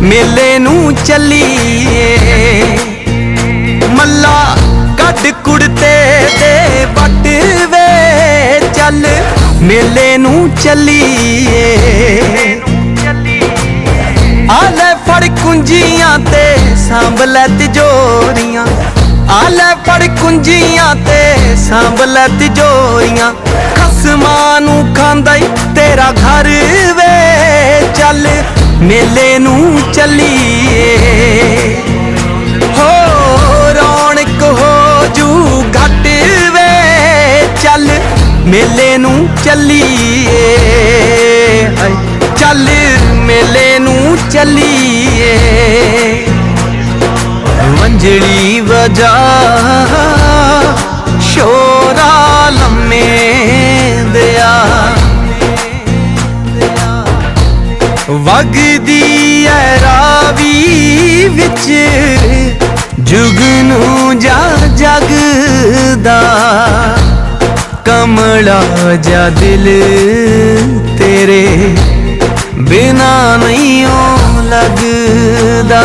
मेले नू चलीए। मल्ला cut कुड़ते they but वे चल मेले नू चलीए। आले फड़ कुंजियां ते सांभ लै तिजोरियां, आले फड़ कुंजियां ते सांभ लै तिजोरियां। खसमां नू खांदा ई तेरा घर वे चल मेले नू चलीए। हो रौनक हो जू घट वे चल मेले नू चलीए। चल मेले नू चलीए। वंजड़ी वजा शोरा लम्मे दिया, वगदी है रावी विच जुगनू जा जगदा। कमला जा दिल तेरे बिना नहीं ओ लगदा।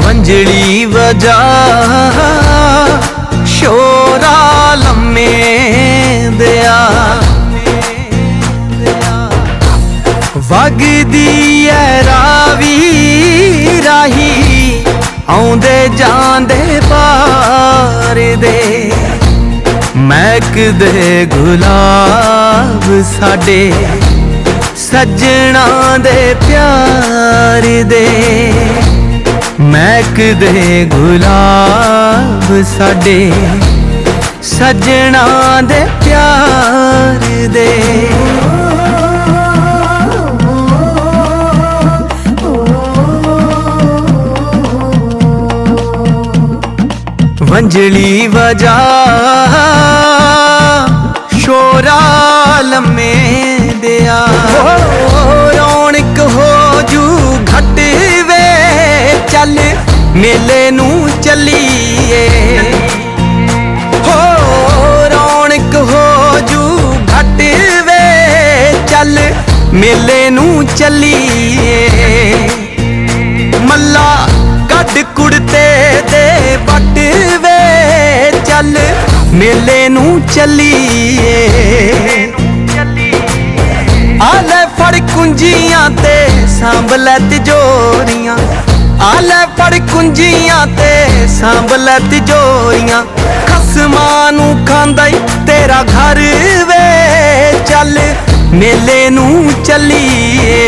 वंजड़ी वजा शोरा लम्मे दिया, वगदी है रावी राही आउंदे जांदे पार दे। महकदे गुलाब साडे सजना दे प्यार दे। महकदे गुलाब साडे सजना दे प्यार दे। वंजड़ी वजा शोरा लम्मे दिया, रौनक हो जू घट वे चल मेले नू चलीए। हो रौनक हो जू घट वे चल मेले नू चलीए। मल्ला कट कुड़ते दे बट वे चल मेले नू चलीए। आले फड़ कुंजियां ते सांभ लै तिजोरियां, आले फड़ कुंजियां ते सांभ लै तिजोरियां। खसमां नू खांदा ई तेरा घर वे चल मेले नू चलीए।